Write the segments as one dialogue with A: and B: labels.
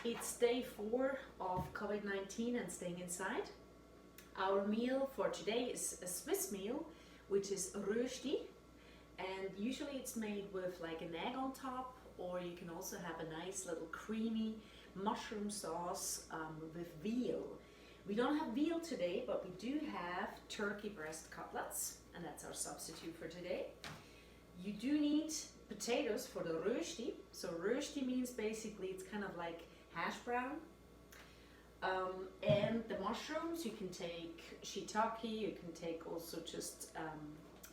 A: It's day 4 of COVID-19 and staying inside. Our meal for today is a Swiss meal, which is Röschti, and usually it's made with like an egg on top, or you can also have a nice little creamy mushroom sauce with veal. We don't have veal today, but we do have turkey breast cutlets, and that's our substitute for today. You do need potatoes for the Röschti. So Röschti means basically it's kind of like hash brown. And the mushrooms, you can take shiitake, you can take also just,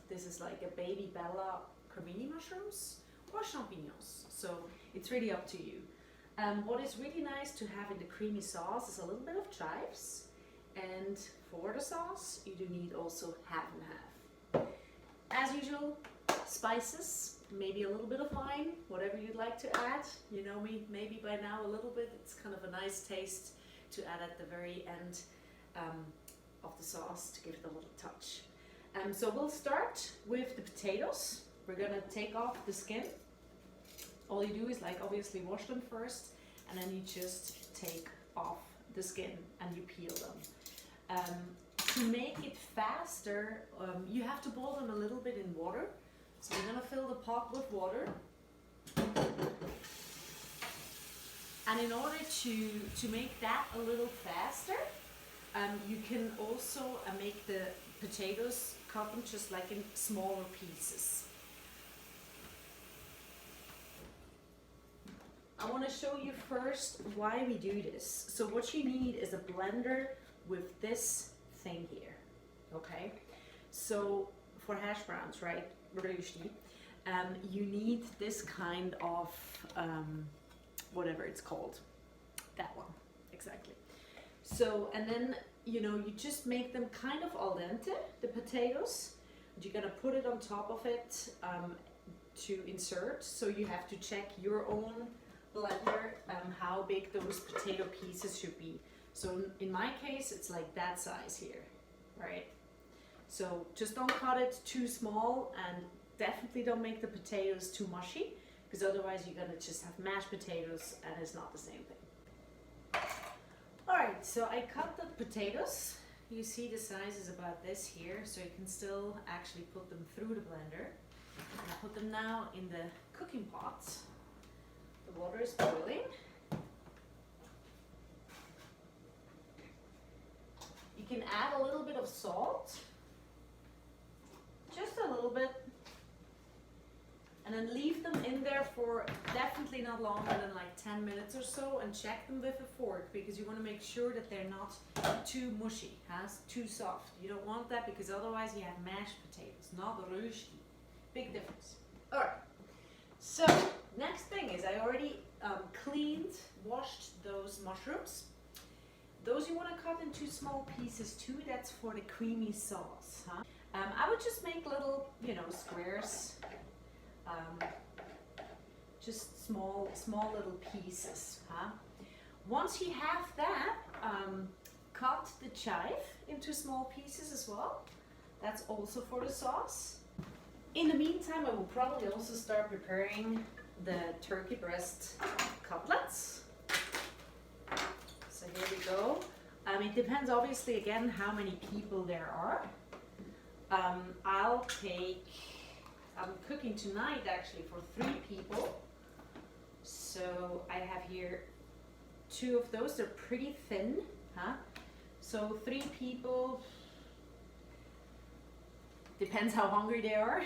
A: this is like a baby bella cremini mushrooms or champignons. So it's really up to you. What is really nice to have in the creamy sauce is a little bit of chives. And for the sauce, you do need also half and half. As usual, spices, maybe a little bit of wine, whatever you'd like to add. You know me, maybe by now a little bit. It's kind of a nice taste to add at the very end of the sauce to give it a little touch. So we'll start with the potatoes. We're gonna take off the skin. All you do is like obviously wash them first, and then you just take off the skin and you peel them. To make it faster, you have to boil them a little bit in water. So we're gonna fill the pot with water. And in order to make that a little faster, you can also make the potatoes, cut them just like in smaller pieces. I want to show you first why we do this. So what you need is a blender with this thing here, okay? So for hash browns, right, Röschti, you need this kind of, whatever it's called, that one, exactly. So, and then, you know, you just make them kind of al dente, the potatoes. You're gonna put it on top of it to insert, so you have to check your own blender how big those potato pieces should be. So in my case, it's like that size here, right? So just don't cut it too small, and definitely don't make the potatoes too mushy, because otherwise you're gonna just have mashed potatoes and it's not the same thing. All right, so I cut the potatoes. You see the size is about this here, so you can still actually put them through the blender. And I put them now in the cooking pot. The water is boiling. You can add a little bit of salt, just a little bit, and then leave them in there for definitely not longer than like 10 minutes or so, and check them with a fork, because you want to make sure that they're not too mushy, too soft. You don't want that, because otherwise you have mashed potatoes, not Röschti. Big difference. All right, so next thing is I already washed those mushrooms. Those you want to cut into small pieces too. That's for the creamy sauce. I would just make little, you know, squares. Just small little pieces. Once you have that, cut the chive into small pieces as well. That's also for the sauce. In the meantime, I will probably also start preparing the turkey breast cutlets. So here we go. It depends obviously again how many people there are. I'm cooking tonight actually for 3 people. So I have here 2 of those. They're pretty thin. So 3 people, depends how hungry they are.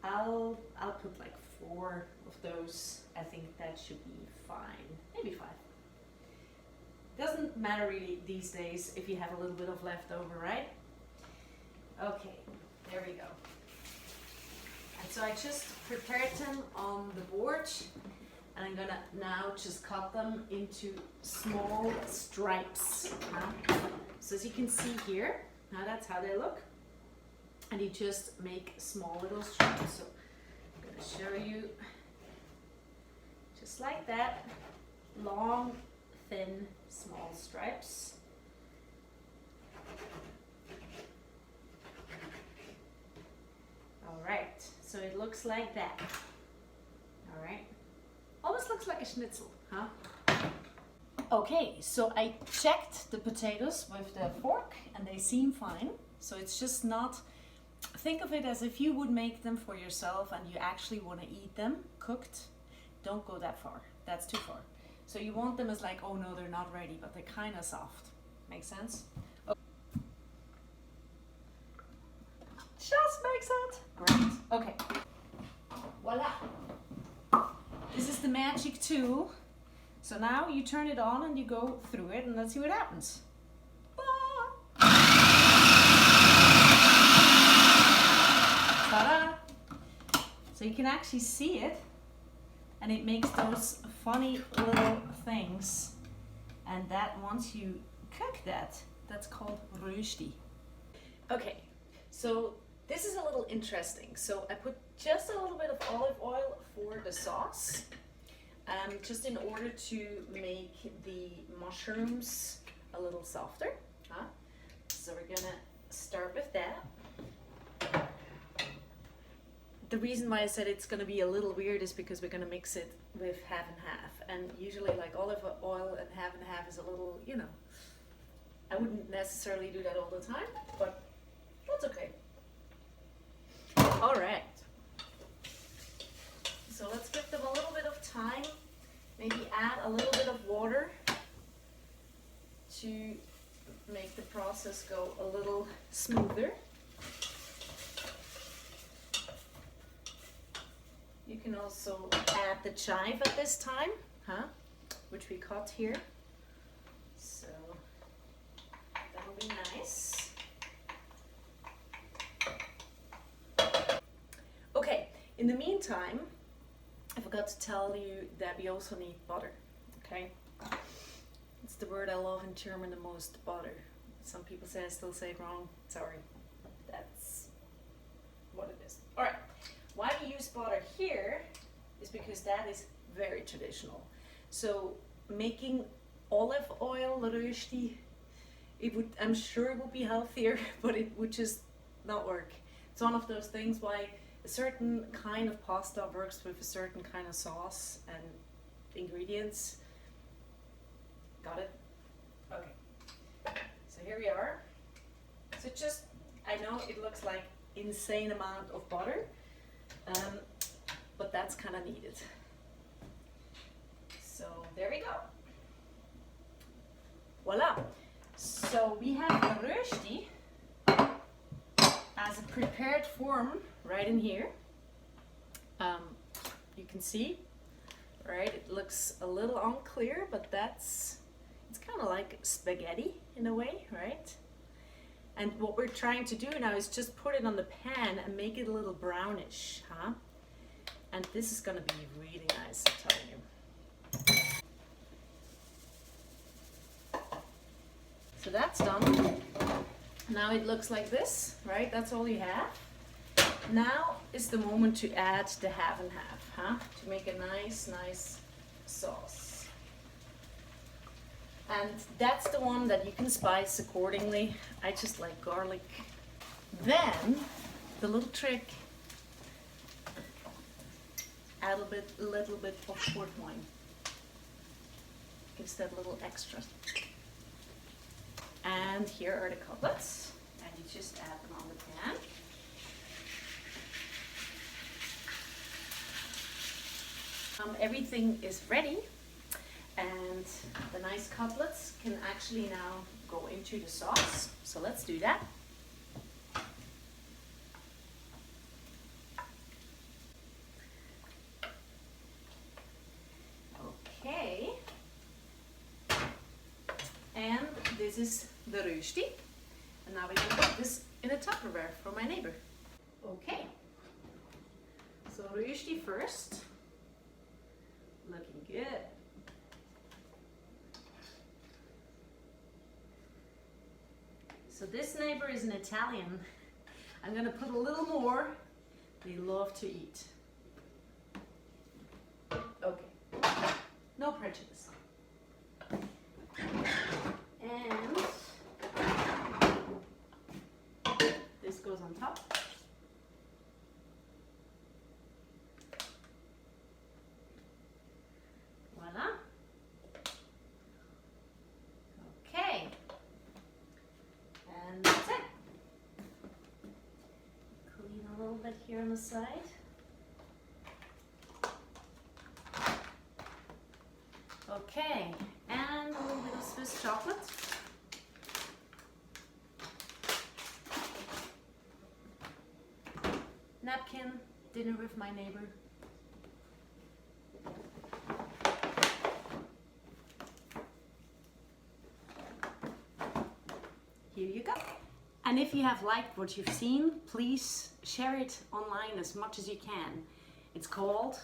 A: I'll put like 4 of those. I think that should be fine. Maybe 5. Doesn't matter really these days if you have a little bit of leftover, right? Okay, there we go. And so I just prepared them on the board, and I'm gonna now just cut them into small stripes. So as you can see here, now that's how they look. And you just make small little stripes. So I'm gonna show you just like that, long, thin, small stripes. All right, so it looks like that. All right, almost like a schnitzel, huh? Okay, so I checked the potatoes with the fork and they seem fine. So it's just not, think of it as if you would make them for yourself and you actually want to eat them cooked. Don't go that far, that's too far. So you want them as like, oh no, they're not ready, but they're kind of soft. Make sense? Okay. Just makes sense. Great. Okay. Voila. This is the magic tool. So now you turn it on and you go through it and let's see what happens. Ta-da! So you can actually see it and it makes those funny little things. And that once you cook that, that's called Röschti. Okay, so this is a little interesting. So I put just a little bit of olive oil for the sauce. Just in order to make the mushrooms a little softer. Huh? So we're gonna start with that. The reason why I said it's gonna be a little weird is because we're gonna mix it with half and half. And usually like olive oil and half is a little, you know, I wouldn't necessarily do that all the time, but that's okay. All right. So let's give them a little bit of time, maybe add a little bit of water to make the process go a little smoother. You can also add the chive at this time, huh? Which we cut here. So that'll be nice. Okay, in the meantime, I forgot to tell you that we also need butter, okay? It's the word I love in German the most, butter. Some people say I still say it wrong. Sorry. That's what it is. All right. Why we use butter here is because that is very traditional. So making olive oil Röschti, I'm sure it would be healthier, but it would just not work. It's one of those things why a certain kind of pasta works with a certain kind of sauce and ingredients. Got it? Okay. So here we are. So just, I know it looks like insane amount of butter, but that's kind of needed. So there we go. Voila. So we have the Röschti as a prepared form right in here. You can see, right? It looks a little unclear, but it's kind of like spaghetti in a way, right? And what we're trying to do now is just put it on the pan and make it a little brownish, huh? And this is gonna be really nice, I'm telling you. So that's done. Now it looks like this, right? That's all you have. Now is the moment to add the half and half, huh? To make a nice sauce. And that's the one that you can spice accordingly. I just like garlic. Then, the little trick, add a little bit of port wine. Gives that little extra. And here are the cutlets. And you just add them on the pan. Everything is ready. And the nice cutlets can actually now go into the sauce. So let's do that. Okay. And this is the Röschti. And now we're going to put this in a Tupperware for my neighbor. Okay. So Röschti first. Looking good. So this neighbor is an Italian. I'm gonna put a little more. They love to eat. Okay, no prejudice. And this goes on top. here on the side. Okay, and a little bit of Swiss chocolate. Napkin, dinner with my neighbor. Here you go. And if you have liked what you've seen, please share it online as much as you can. It's called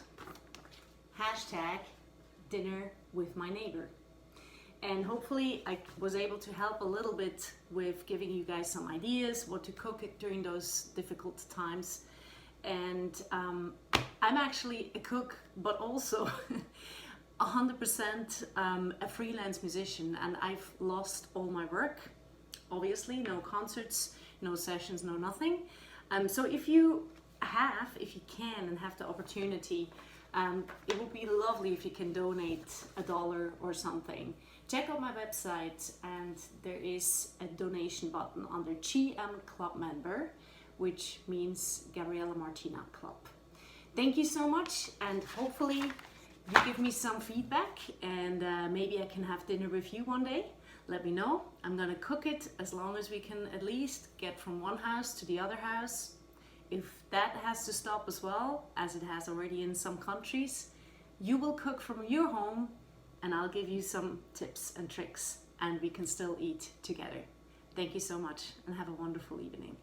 A: #dinnerwithmyneighbor. And hopefully I was able to help a little bit with giving you guys some ideas what to cook during those difficult times. And I'm actually a cook, but also 100% a freelance musician, and I've lost all my work. Obviously, no concerts, no sessions, no nothing. So if you can and have the opportunity, it would be lovely if you can donate $1 or something. Check out my website, and there is a donation button under GM Club Member, which means Gabriella Martina Club. Thank you so much, and hopefully you give me some feedback, and maybe I can have dinner with you one day. Let me know. I'm gonna cook it as long as we can at least get from one house to the other house. If that has to stop as well, as it has already in some countries, you will cook from your home, and I'll give you some tips and tricks, and we can still eat together. Thank you so much, and have a wonderful evening.